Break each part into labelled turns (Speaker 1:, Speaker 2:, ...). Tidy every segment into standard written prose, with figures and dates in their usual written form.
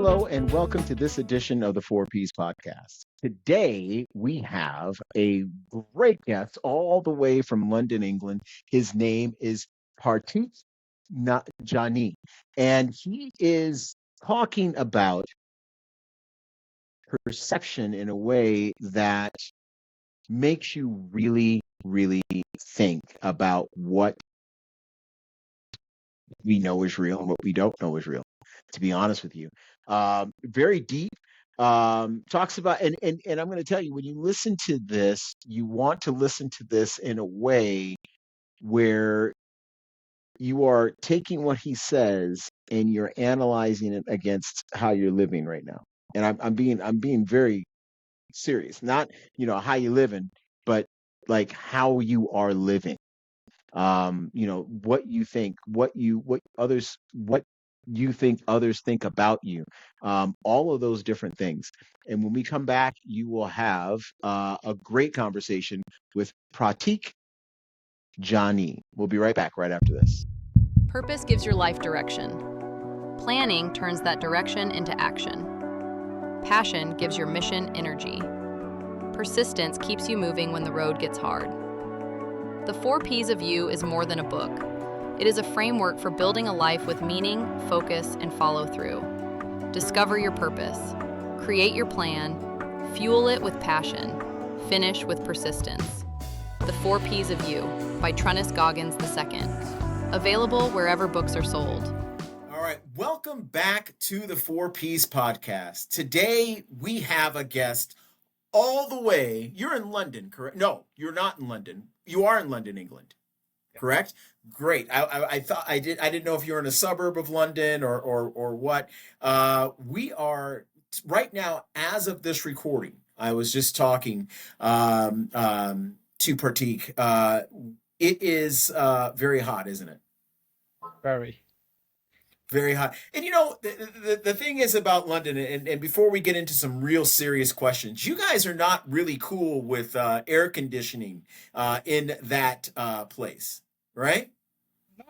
Speaker 1: Hello, and welcome to this edition of the Four Ps Podcast. Today, we have a great guest all the way from London, England. His name is Pratiqk Jaani, and he is talking about perception in a way that makes you really, really think about what we know is real and what we don't know is real, to be honest with you. Very deep. Talks about, and I'm going to tell you, when you listen to this, you want to listen to this in a way where you are taking what he says and you're analyzing it against how you're living right now. And I'm being very serious. Not, how you living, but like how you are living. What you think, what you think others think about you, all of those different things. And when we come back, you will have a great conversation with Pratiqk Jaani. We'll be right back right after this.
Speaker 2: Purpose gives your life direction. Planning turns that direction into action. Passion gives your mission energy. Persistence keeps you moving when the road gets hard. The 4 Ps of You is more than a book. It is a framework for building a life with meaning, focus, and follow through. Discover your purpose. Create your plan. Fuel it with passion. Finish with persistence. The 4 Ps of You by Trunnis Goggins II. Available wherever books are sold.
Speaker 3: All right, welcome back to the 4 Ps podcast. Today we have a guest all the way. You're in London, correct? No, you're not in London. You are in London, England, correct? Great. I thought I didn't know if you're in a suburb of London or what. We are right now, as of this recording. I was just talking to Pratiqk. It is very hot, isn't it?
Speaker 4: Very.
Speaker 3: Very hot. And the thing is about London, and before we get into some real serious questions, you guys are not really cool with air conditioning in that place, right?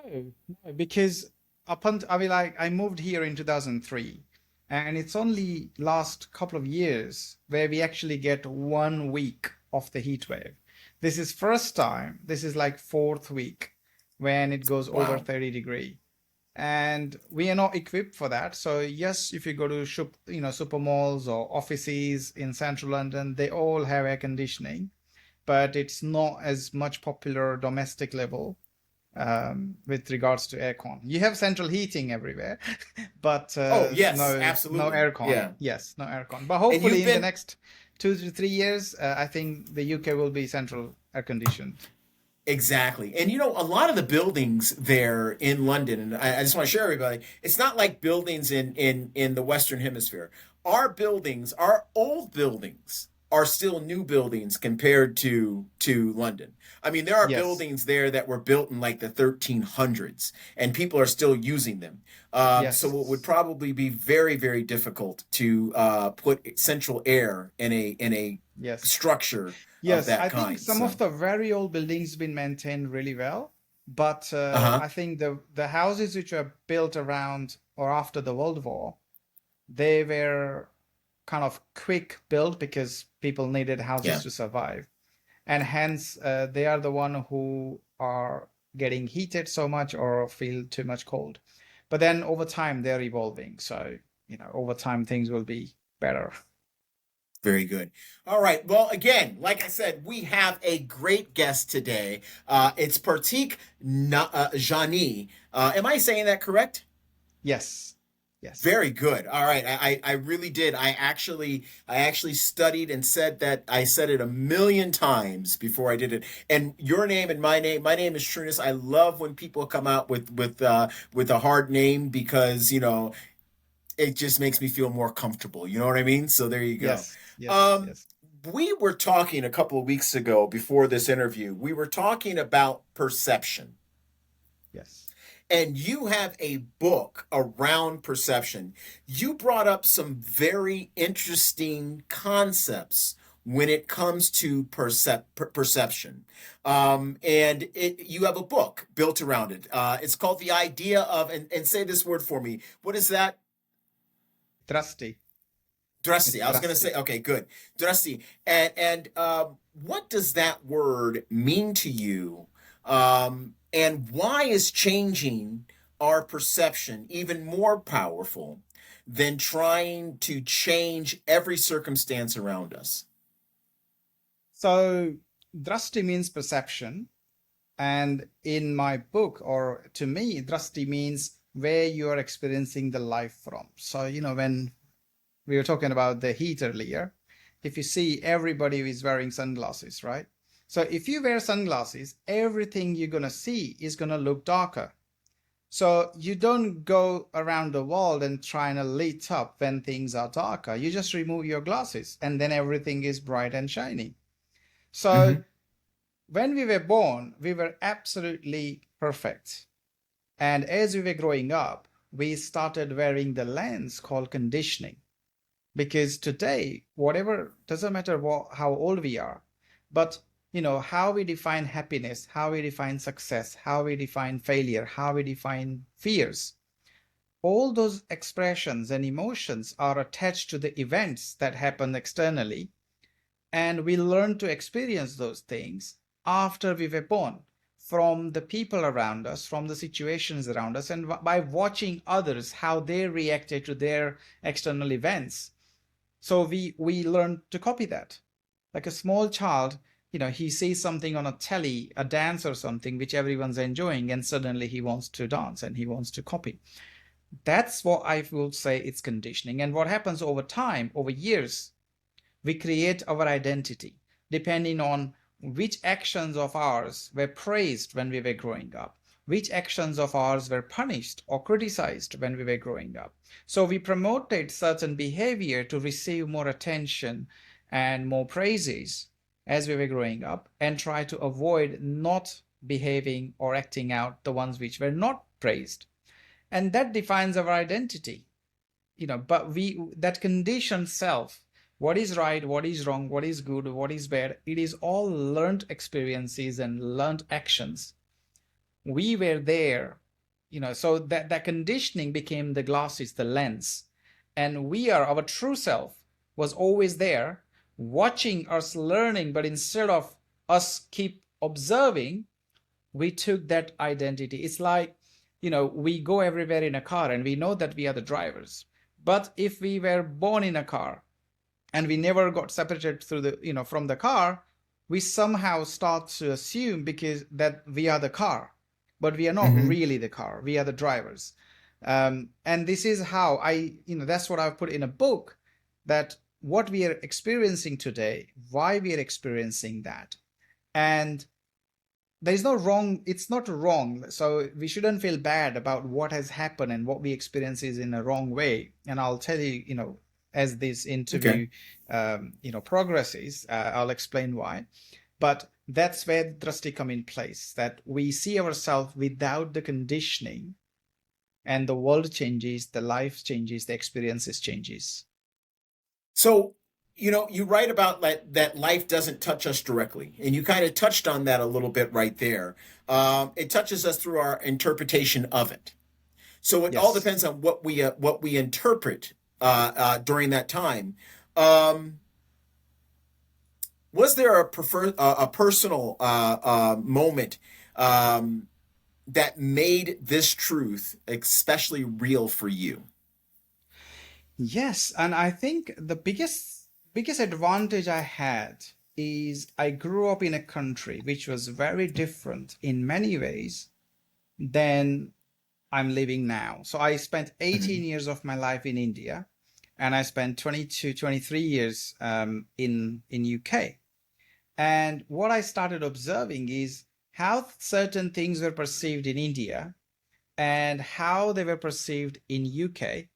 Speaker 4: No, because I moved here in 2003, and it's only last couple of years where we actually get 1 week of the heat wave. This is first time. This is like fourth week when it goes over 30 degree. And we are not equipped for that. So yes, if you go to super malls or offices in central London, they all have air conditioning, but it's not as much popular domestic level with regards to aircon. You have central heating everywhere, but
Speaker 3: yes,
Speaker 4: no,
Speaker 3: absolutely.
Speaker 4: no aircon.
Speaker 3: Yeah.
Speaker 4: Yes, no aircon. But hopefully in the next 2 to 3 years, I think the UK will be central air conditioned.
Speaker 3: Exactly. And a lot of the buildings there in London, and I just want to share everybody, it's not like buildings in the Western Hemisphere. Our buildings, our old buildings, are still new buildings compared to London. I mean, there are buildings there that were built in like the 1300s, and people are still using them. So it would probably be very, very difficult to put central air in a structure of that
Speaker 4: I
Speaker 3: kind.
Speaker 4: think some of the very old buildings have been maintained really well, but I think the houses which were built around or after the World War, they were kind of quick built because people needed houses to survive, and hence they are the one who are getting heated so much or feel too much cold. But then over time they're evolving, so over time things will be better.
Speaker 3: Very good. All right. Well, again, like I said, we have a great guest today. It's Pratiqk Jaani. Am I saying that correct?
Speaker 4: Yes. Yes.
Speaker 3: Very good. All right. I really did. I actually studied and said that. I said it 1,000,000 times before I did it. And your name and my name is Trunnis. I love when people come out with a hard name because, it just makes me feel more comfortable. You know what I mean? So there you go.
Speaker 4: Yes. Yes.
Speaker 3: We were talking a couple of weeks ago before this interview. We were talking about perception.
Speaker 4: Yes.
Speaker 3: And you have a book around perception. You brought up some very interesting concepts when it comes to perception. And you have a book built around it. It's called The Idea of, and say this word for me. What is that?
Speaker 4: Drasti.
Speaker 3: Drasti.
Speaker 4: It's
Speaker 3: I was going to
Speaker 4: Drasti.
Speaker 3: say, okay, good. Drasti. And what does that word mean to you? And why is changing our perception even more powerful than trying to change every circumstance around us?
Speaker 4: So Drasti means perception. And in my book, or to me, Drasti means where you are experiencing the life from. So, when we were talking about the heat earlier, if you see everybody is wearing sunglasses, right? So if you wear sunglasses, everything you're going to see is going to look darker. So you don't go around the world and try and lit up when things are darker. You just remove your glasses and then everything is bright and shiny. So when we were born, we were absolutely perfect. And as we were growing up, we started wearing the lens called conditioning. Because today, whatever, doesn't matter how old we are, but how we define happiness, how we define success, how we define failure, how we define fears, all those expressions and emotions are attached to the events that happen externally. And we learn to experience those things after we were born, from the people around us, from the situations around us, and by watching others, how they reacted to their external events. So we learn to copy that. Like a small child, he sees something on a telly, a dance or something, which everyone's enjoying, and suddenly he wants to dance and he wants to copy. That's what I would say it's conditioning. And what happens over time, over years, we create our identity depending on which actions of ours were praised when we were growing up, which actions of ours were punished or criticized when we were growing up. So we promoted certain behavior to receive more attention and more praises as we were growing up, and try to avoid not behaving or acting out the ones which were not praised. And that defines our identity. But that conditioned self, what is right, what is wrong, what is good, what is bad, it is all learned experiences and learned actions. We were there, so that conditioning became the glasses, the lens. And our true self was always there, watching us learning, but instead of us keep observing, we took that identity. It's like, we go everywhere in a car and we know that we are the drivers. But if we were born in a car and we never got separated through the, from the car, we somehow start to assume because that we are the car, but we are not really the car. We are the drivers. And this is how that's what I've put in a book, that what we are experiencing today, why we are experiencing that. And there is no wrong, it's not wrong. So we shouldn't feel bad about what has happened and what we experience is in a wrong way. And I'll tell you, as this interview, progresses, I'll explain why. But that's where the Drasti come in place, that we see ourselves without the conditioning, and the world changes, the life changes, the experiences changes.
Speaker 3: So, you write about that life doesn't touch us directly, and you kind of touched on that a little bit right there. It touches us through our interpretation of it. So it all depends on what we interpret during that time. Was there a personal moment that made this truth especially real for you?
Speaker 4: Yes, and I think the biggest advantage I had is I grew up in a country which was very different in many ways than I'm living now. So I spent 18 years of my life in India, and I spent 22, 23 years in UK. And what I started observing is how certain things were perceived in India and how they were perceived in UK,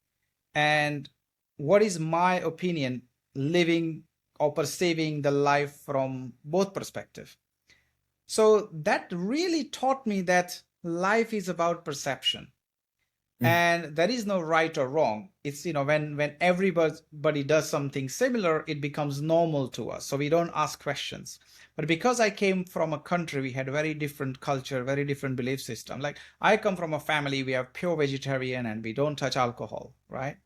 Speaker 4: and what is my opinion living or perceiving the life from both perspectives. So that really taught me that life is about perception. And there is no right or wrong. It's, when everybody does something similar, it becomes normal to us. So we don't ask questions. But because I came from a country, we had very different culture, very different belief system. Like I come from a family, we have pure vegetarian and we don't touch alcohol, right?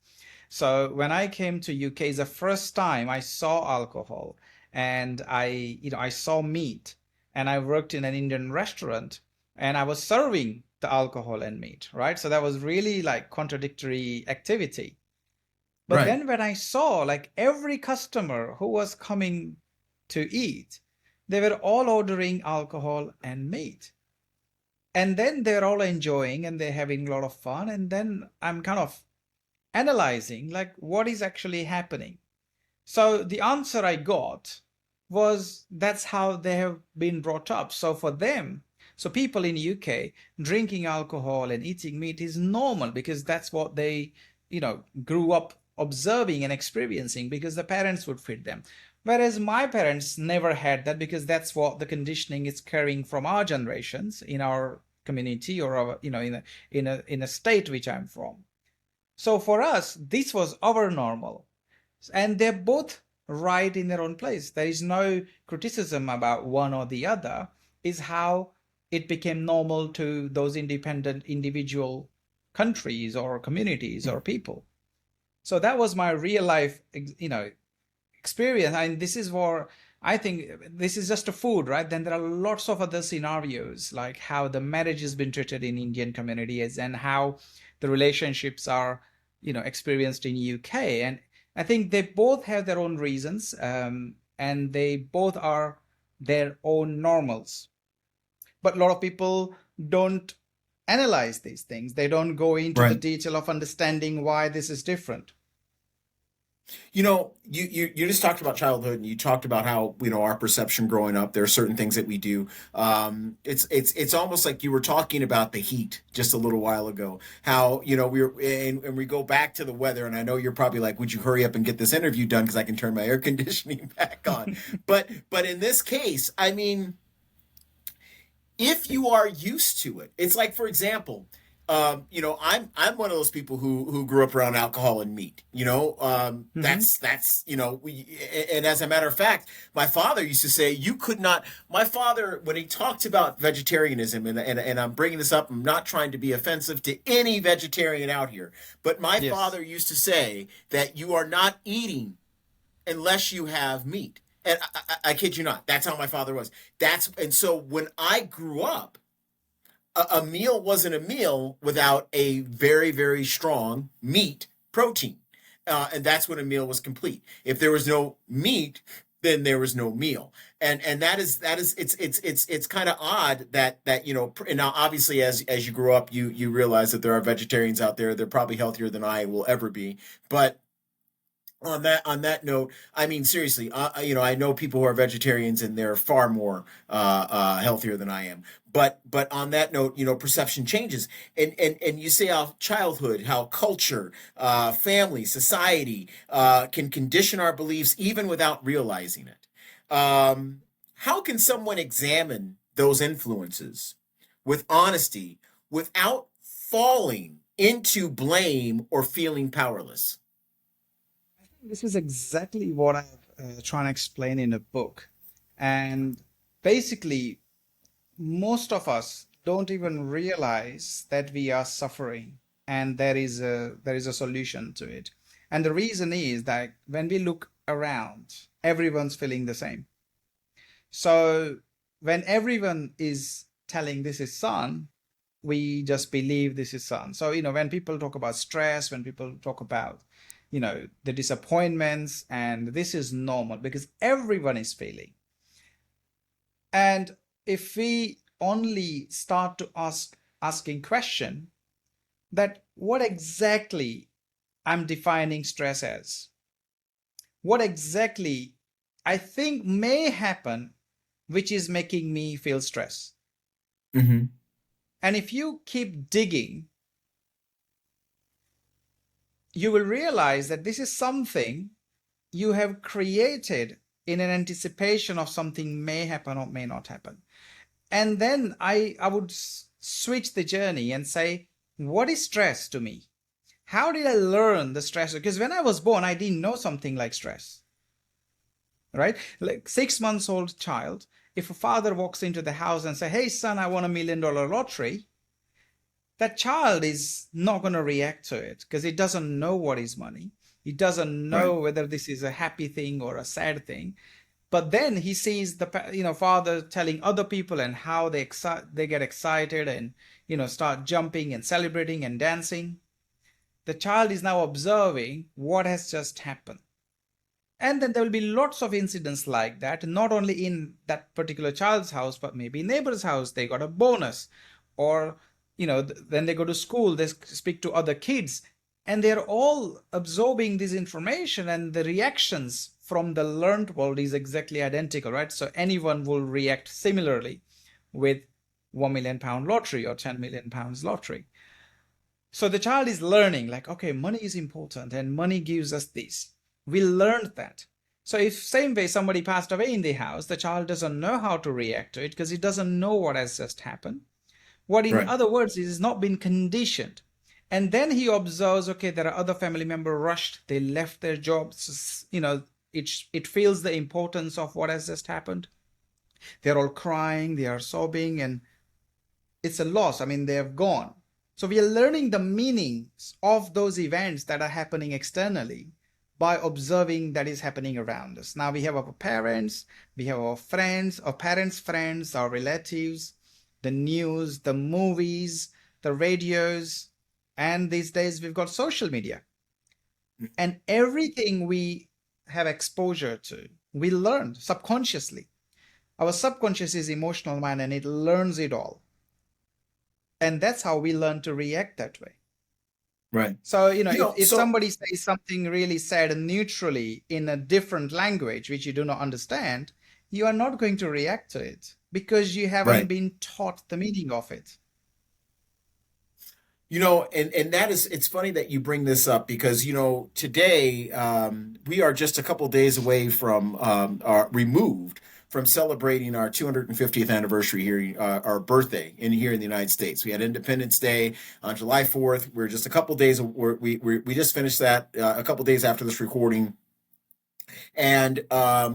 Speaker 4: So when I came to UK, it's the first time I saw alcohol, and I saw meat, and I worked in an Indian restaurant, and I was serving the alcohol and meat, right? So that was really like contradictory activity. But
Speaker 3: Right.
Speaker 4: then when I saw like every customer who was coming to eat, they were all ordering alcohol and meat. And then they're all enjoying and they're having a lot of fun. And then I'm kind of analyzing like what is actually happening. So the answer I got was that's how they have been brought up. So for them, so people in UK drinking alcohol and eating meat is normal because that's what they, grew up observing and experiencing because the parents would feed them. Whereas my parents never had that because that's what the conditioning is carrying from our generations in our community or our, in a state which I'm from. So for us, this was our normal. And they're both right in their own place. There is no criticism about one or the other, is how it became normal to those independent individual countries or communities or people. So that was my real life, experience. And this is where I think this is just a food, right? Then there are lots of other scenarios, like how the marriage has been treated in Indian communities and how the relationships are, experienced in UK. And I think they both have their own reasons, and they both are their own normals. But a lot of people don't analyze these things. They don't go into the
Speaker 3: Right.
Speaker 4: detail of understanding why this is different.
Speaker 3: You just talked about childhood, and you talked about how our perception growing up. There are certain things that we do. It's almost like you were talking about the heat just a little while ago. How we were, and we go back to the weather. And I know you're probably like, "Would you hurry up and get this interview done because I can turn my air conditioning back on?" But in this case, I mean, if you are used to it, it's like, for example, I'm one of those people who grew up around alcohol and meat.
Speaker 4: Hmm.
Speaker 3: That's and as a matter of fact, my father used to say you could not. My father, when he talked about vegetarianism, and I'm bringing this up, I'm not trying to be offensive to any vegetarian out here, but my
Speaker 4: Yes.
Speaker 3: father used to say that you are not eating unless you have meat. And I kid you not, that's how my father was. And so when I grew up, a meal wasn't a meal without a very, very strong meat protein. And that's when a meal was complete. If there was no meat, then there was no meal. And that is it's kind of odd that and now obviously as you grow up you realize that there are vegetarians out there. They're probably healthier than I will ever be. But on that note, I mean seriously, I know people who are vegetarians and they're far more healthier than I am. But on that note, perception changes, and you say how childhood, how culture, family, society can condition our beliefs even without realizing it. How can someone examine those influences with honesty without falling into blame or feeling powerless?
Speaker 4: This is exactly what I'm trying to explain in a book. And basically, most of us don't even realize that we are suffering and there is a solution to it. And the reason is that when we look around, everyone's feeling the same. So when everyone is telling this is sun, we just believe this is sun. So, when people talk about stress, when people talk about, the disappointments, and this is normal because everyone is feeling. And if we only start to asking question that what exactly I'm defining stress as, what exactly I think may happen, which is making me feel stress.
Speaker 3: Mm-hmm.
Speaker 4: And if you keep digging, you will realize that this is something you have created in an anticipation of something may happen or may not happen. And then I would switch the journey and say, what is stress to me? How did I learn the stress? Because when I was born, I didn't know something like stress, right? Like 6 months old child, if a father walks into the house and say, hey son, I won $1 million lottery, that child is not going to react to it because it doesn't know what is money. It doesn't know
Speaker 3: Right.
Speaker 4: whether this is a happy thing or a sad thing. But then he sees the father telling other people and how they get excited and start jumping and celebrating and dancing. The child is now observing what has just happened. And then there will be lots of incidents like that, not only in that particular child's house, but maybe neighbor's house. They got a bonus, or when they go to school, they speak to other kids, and they're all absorbing this information, and the reactions from the learned world is exactly identical, right? So anyone will react similarly with £1 million lottery or £10 million lottery. So the child is learning, like, okay, money is important and money gives us this. We learned that. So if same way somebody passed away in the house, the child doesn't know how to react to it because he doesn't know what has just happened. What in
Speaker 3: Right.
Speaker 4: other words is not been conditioned. And then he observes, okay, there are other family members rushed, they left their jobs, it feels the importance of what has just happened. They're all crying, they are sobbing, and it's a loss. I mean, they have gone. So we are learning the meanings of those events that are happening externally by observing that is happening around us. Now we have our parents, we have our friends, our parents' friends, our relatives, the news, the movies, the radios, and these days we've got social media. And everything we have exposure to, we learn subconsciously. Our subconscious is emotional mind and it learns it all. And that's how we learn to react that way.
Speaker 3: Right.
Speaker 4: So, if
Speaker 3: So
Speaker 4: somebody says something really sad neutrally in a different language, which you do not understand, you are not going to react to it because you haven't
Speaker 3: right.
Speaker 4: been taught the meaning of it.
Speaker 3: And that is, it's funny that you bring this up because, today we are just a couple days away from removed from celebrating our 250th anniversary here, our birthday here in the United States. We had Independence Day on July 4th. We're just a couple days, we just finished that a couple days after this recording. And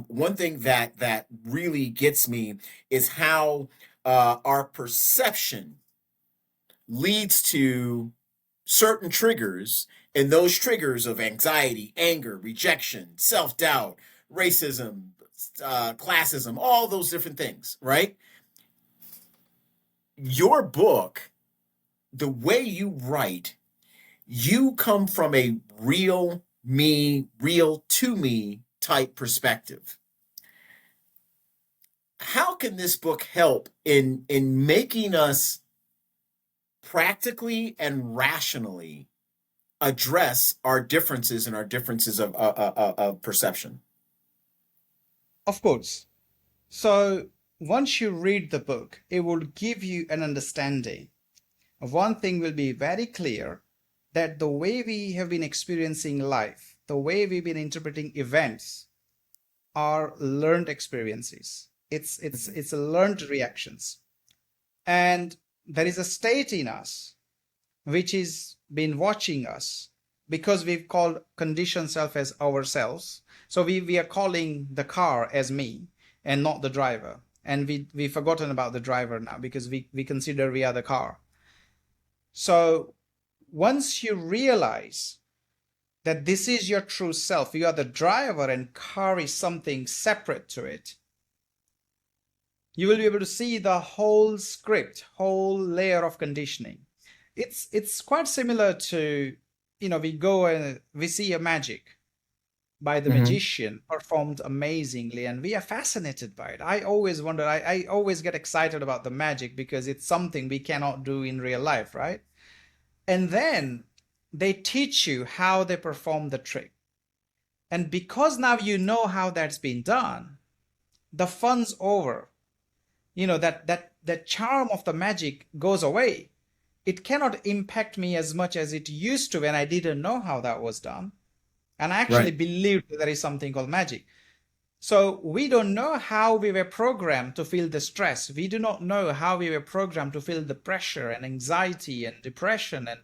Speaker 3: one thing that really gets me is how our perception leads to certain triggers, and those triggers of anxiety, anger, rejection, self-doubt, racism, classism, all those different things, right? Your book, the way you write, you come from a real to me type perspective. How can this book help in making us practically and rationally address our differences and our differences of perception?
Speaker 4: Of course. So once you read the book, it will give you an understanding. One thing will be very clear, that the way we have been experiencing life, the way we've been interpreting events, are learned experiences. It's learned reactions. And there is a state in us which is been watching us because we've called conditioned self as ourselves. So we are calling the car as me and not the driver. And we've forgotten about the driver now because we consider we are the car. So once you realize that this is your true self, you are the driver and car is something separate to it, you will be able to see the whole script, whole layer of conditioning. It's quite similar to, we go and we see a magic by the magician performed amazingly, and we are fascinated by it. I always wonder, I always get excited about the magic because it's something we cannot do in real life, right? And then they teach you how they perform the trick. And because now you know how that's been done, the fun's over. That charm of the magic goes away. It cannot impact me as much as it used to when I didn't know how that was done. And I actually believed that there is something called magic. So we don't know how we were programmed to feel the stress. We do not know how we were programmed to feel the pressure and anxiety and depression and,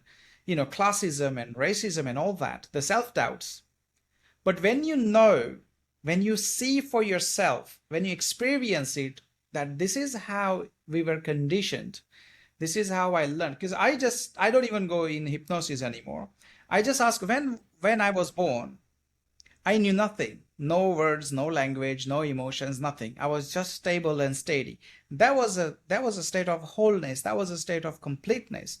Speaker 4: classism and racism and all that, the self-doubts. But when you know, when you see for yourself, when you experience it, that this is how we were conditioned, This is how I learned. Because I don't even go in hypnosis anymore. I just ask, when I was born, I knew nothing. No words, no language, no emotions, nothing. I was just stable and steady. That was a state of wholeness. That was a state of completeness.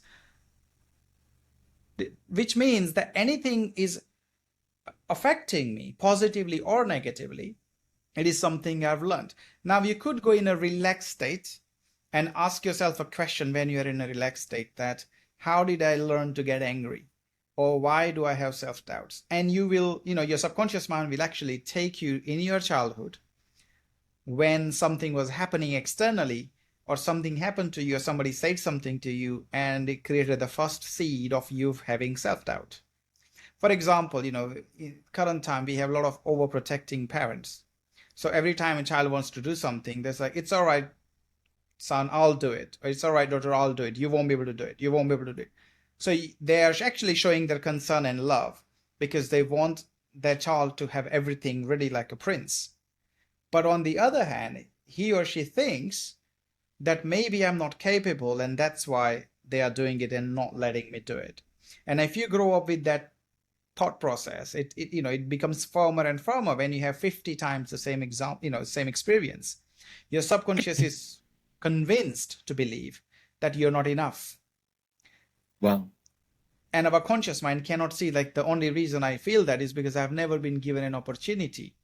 Speaker 4: Which means that anything is affecting me positively or negatively, it is something I've learned. Now you could go in a relaxed state and ask yourself a question when you're in a relaxed state, that how did I learn to get angry? Or why do I have self-doubts? And you will, your subconscious mind will actually take you in your childhood when something was happening externally, or something happened to you, or somebody said something to you, and it created the first seed of you having self-doubt. For example, in current time, we have a lot of overprotecting parents. So every time a child wants to do something, there's like, it's all right, son, I'll do it. Or it's all right, daughter, I'll do it. You won't be able to do it. You won't be able to do it. So they are actually showing their concern and love because they want their child to have everything ready like a prince. But on the other hand, he or she thinks that maybe I'm not capable, and that's why they are doing it and not letting me do it. And if you grow up with that thought process, it becomes firmer and firmer when you have 50 times the same same experience. Your subconscious is convinced to believe that you're not enough.
Speaker 3: Wow.
Speaker 4: And our conscious mind cannot see, like, the only reason I feel that is because I've never been given an opportunity.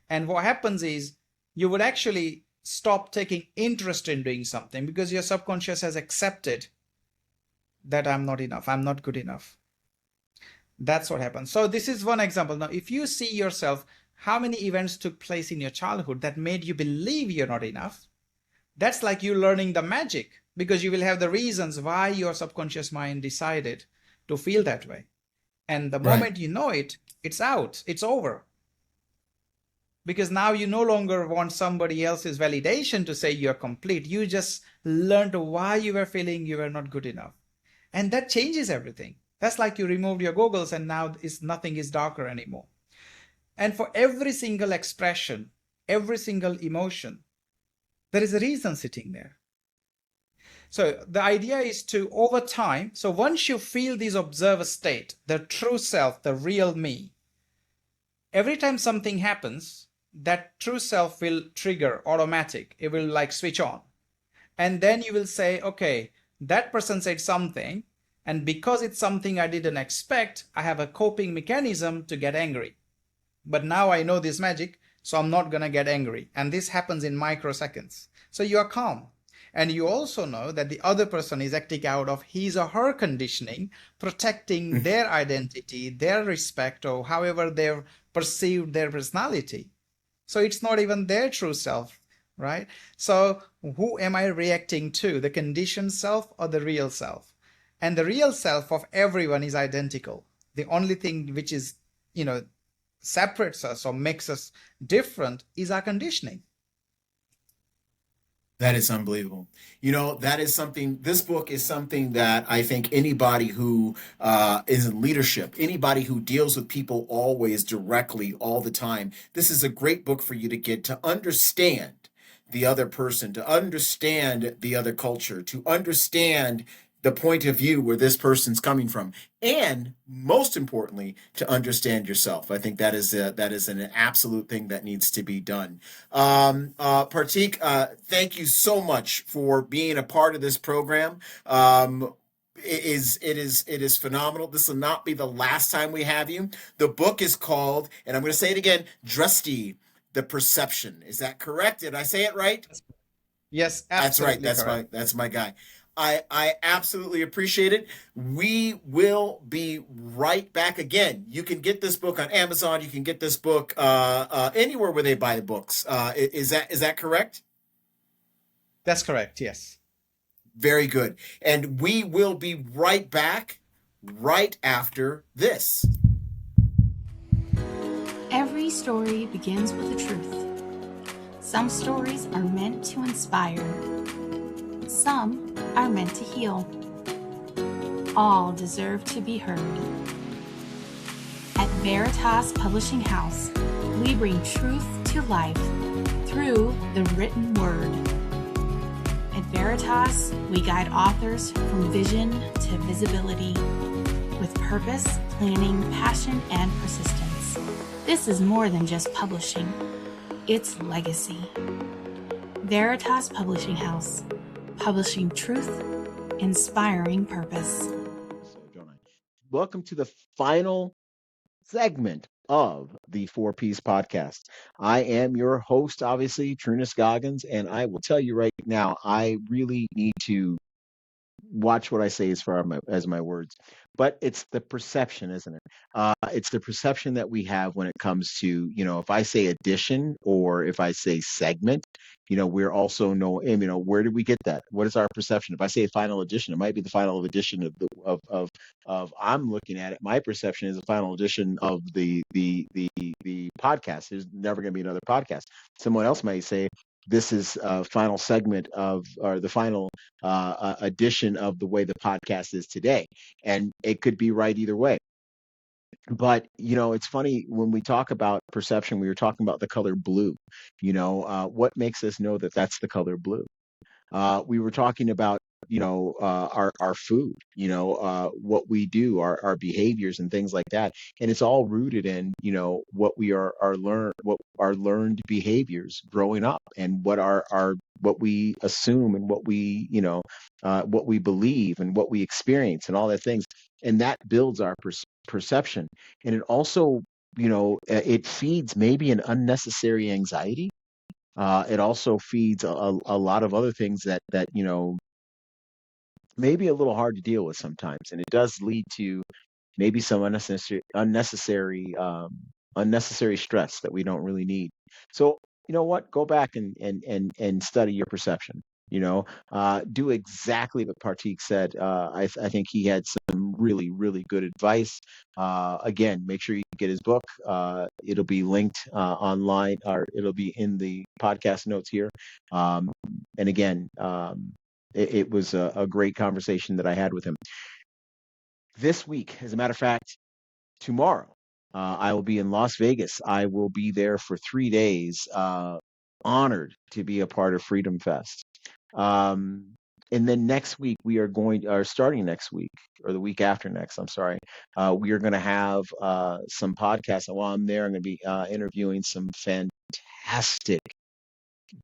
Speaker 4: And what happens is you would actually stop taking interest in doing something because your subconscious has accepted that I'm not enough, I'm not good enough. That's what happens. So this is one example. Now, if you see yourself, how many events took place in your childhood that made you believe you're not enough, that's like you learning the magic, because you will have the reasons why your subconscious mind decided to feel that way. And the moment you know it, it's out, it's over. Because now you no longer want somebody else's validation to say you're complete. You just learned why you were feeling you were not good enough. And that changes everything. That's like you removed your goggles and now nothing is darker anymore. And for every single expression, every single emotion, there is a reason sitting there. So the idea is to, over time, so once you feel this observer state, the true self, the real me, every time something happens, that true self will trigger automatic. It will like switch on. And then you will say, okay, that person said something, and because it's something I didn't expect, I have a coping mechanism to get angry. But now I know this magic, so I'm not going to get angry. And this happens in microseconds. So you are calm. And you also know that the other person is acting out of his or her conditioning, protecting their identity, their respect, or however they've perceived their personality. So it's not even their true self, right? So who am I reacting to, the conditioned self or the real self? And the real self of everyone is identical. The only thing which is, separates us or makes us different is our conditioning.
Speaker 3: That is unbelievable. That is something, this book is something that I think anybody who is in leadership, anybody who deals with people always directly all the time, this is a great book for you to get to understand the other person, to understand the other culture, to understand the point of view where this person's coming from, and most importantly, to understand yourself. I think that is an absolute thing that needs to be done. Pratiqk, thank you so much for being a part of this program. It is phenomenal. This will not be the last time we have you. The book is called, and I'm going to say it again, Drasti, The Perception. Is that correct? Did I say it right?
Speaker 4: Yes,
Speaker 3: absolutely. That's right. That's my guy. I absolutely appreciate it. We will be right back again. You can get this book on Amazon. You can get this book anywhere where they buy books. Is that correct?
Speaker 4: That's correct, yes.
Speaker 3: Very good. And we will be right back right after this.
Speaker 5: Every story begins with a truth. Some stories are meant to inspire. Some are meant to heal. All deserve to be heard. At Veritas Publishing House, we bring truth to life through the written word. At Veritas, we guide authors from vision to visibility with purpose, planning, passion, and persistence. This is more than just publishing, it's legacy. Veritas Publishing House, publishing truth, inspiring purpose.
Speaker 1: Welcome to the final segment of the 4Ps podcast. I am your host, obviously, Trunnis Goggins, and I will tell you right now, I really need to watch what I say as far as my words, but it's the perception, isn't it? It's the perception that we have when it comes to, if I say edition or if I say segment, we're also where did we get that? What is our perception? If I say final edition, it might be the final edition of I'm looking at it. My perception is the final edition of the podcast. There's never going to be another podcast. Someone else might say, this is a final segment or the final edition of the way the podcast is today. And it could be right either way. But, it's funny when we talk about perception, we were talking about the color blue. What makes us know that that's the color blue? We were talking about, our food, what we do, our behaviors and things like that. And it's all rooted in, what we are what our learned behaviors growing up and what what we assume and what we, what we believe and what we experience and all that things. And that builds our perception. And it also, it feeds maybe an unnecessary anxiety. It also feeds a lot of other things that maybe a little hard to deal with sometimes, and it does lead to maybe some unnecessary stress that we don't really need. So you know what? Go back and study your perception. Do exactly what Pratiqk said. I think he had some really, really good advice. Again, make sure you get his book. It'll be linked online, or it'll be in the podcast notes here. And again, it was a great conversation that I had with him. This week, as a matter of fact, tomorrow, I will be in Las Vegas. I will be there for 3 days. Honored to be a part of Freedom Fest. And then next week, starting next week, or the week after next, I'm sorry, we are going to have some podcasts. While I'm there, I'm going to be interviewing some fantastic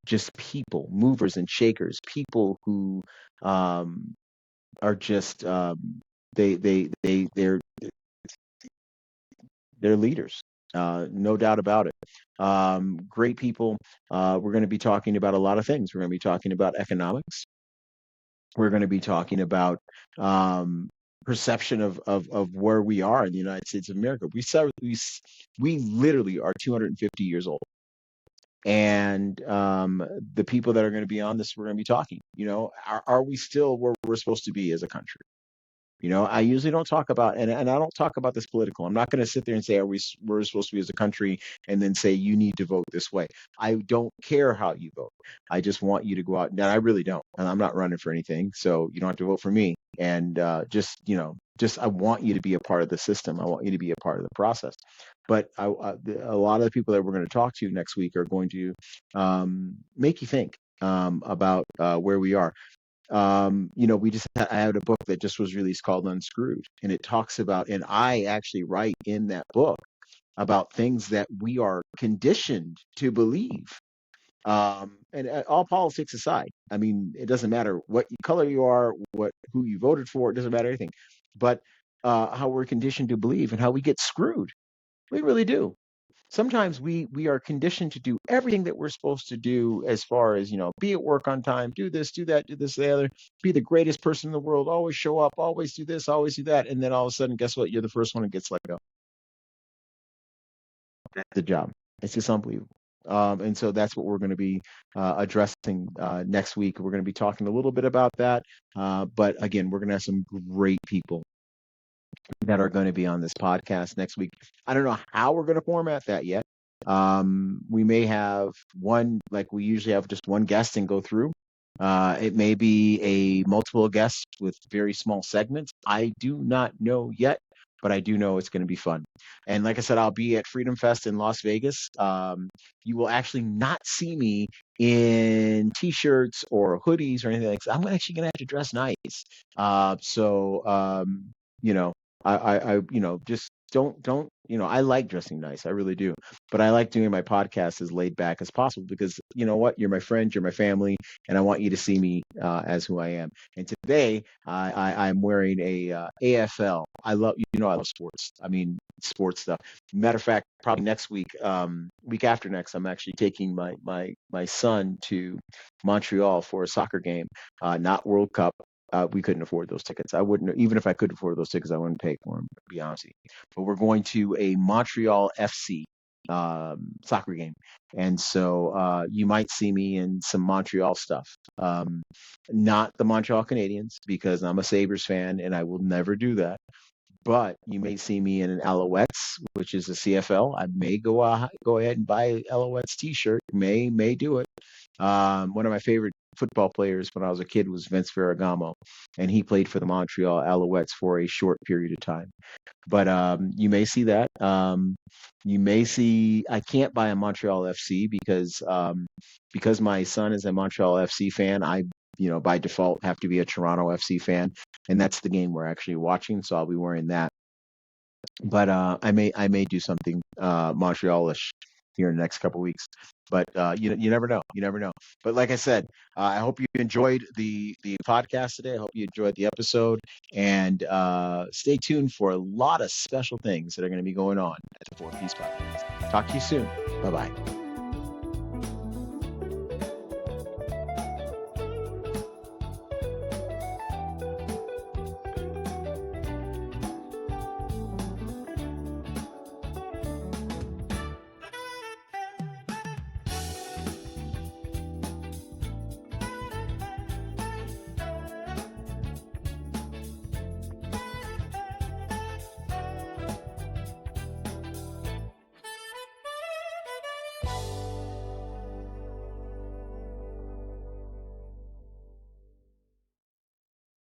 Speaker 1: just people, movers and shakers, people who are just they're leaders, no doubt about it. Great people. We're going to be talking about a lot of things. We're going to be talking about economics. We're going to be talking about perception of where we are in the United States of America. We literally are 250 years old. And the people that are going to be on this, we're going to be talking, are we still where we're supposed to be as a country? I usually don't talk about, and I don't talk about this political. I'm not going to sit there and say, we're supposed to be as a country, and then say, you need to vote this way. I don't care how you vote. I just want you to go out. And I really don't. And I'm not running for anything. So you don't have to vote for me. And I want you to be a part of the system. I want you to be a part of the process. But a lot of the people that we're going to talk to next week are going to make you think about where we are. I had a book that just was released called Unscrewed, and it talks about, and I actually write in that book about things that we are conditioned to believe. And all politics aside, I mean, it doesn't matter what color you are, who you voted for, it doesn't matter anything, but how we're conditioned to believe and how we get screwed. We really do. Sometimes we are conditioned to do everything that we're supposed to do, as far as, be at work on time, do this, do that, do this, the other, be the greatest person in the world, always show up, always do this, always do that. And then all of a sudden, guess what? You're the first one that gets let go. That's the job. It's just unbelievable. And so that's what we're going to be addressing next week. We're going to be talking a little bit about that. But again, we're going to have some great people that are going to be on this podcast next week. I don't know how we're going to format that yet. We may have one, like we usually have, just one guest and go through. It may be a multiple guests with very small segments. I do not know yet. but I do know it's going to be fun. And like I said, I'll be at Freedom Fest in Las Vegas. You will actually not see me in t-shirts or hoodies or anything like that. I'm actually going to have to dress nice. You know, just don't, I like dressing nice. I really do. But I like doing my podcast as laid back as possible because you know what? You're my friend, you're my family, and I want you to see me as who I am. And today I'm wearing a AFL. I love sports. I mean, sports stuff. Matter of fact, probably next week, week after next, I'm actually taking my son to Montreal for a soccer game, not World Cup. We couldn't afford those tickets. I wouldn't, even if I could afford those tickets, I wouldn't pay for them, to be honest with you. But we're going to a Montreal FC soccer game. And so you might see me in some Montreal stuff. Not the Montreal Canadiens, because I'm a Sabres fan and I will never do that. But you may see me in an Alouettes, which is a CFL. I may go ahead and buy an Alouettes t-shirt. May do it. One of my favorite football players when I was a kid was Vince Ferragamo, and he played for the Montreal Alouettes for a short period of time. But you may see that. You may see. I can't buy a Montreal FC because my son is a Montreal FC fan. I by default have to be a Toronto FC fan, and that's the game we're actually watching. So I'll be wearing that. But I may do something Montrealish here in the next couple of weeks. But you never know. You never know. But like I said, I hope you enjoyed the podcast today. I hope you enjoyed the episode, and stay tuned for a lot of special things that are going to be going on at the Four Piece Podcast. Talk to you soon. Bye bye.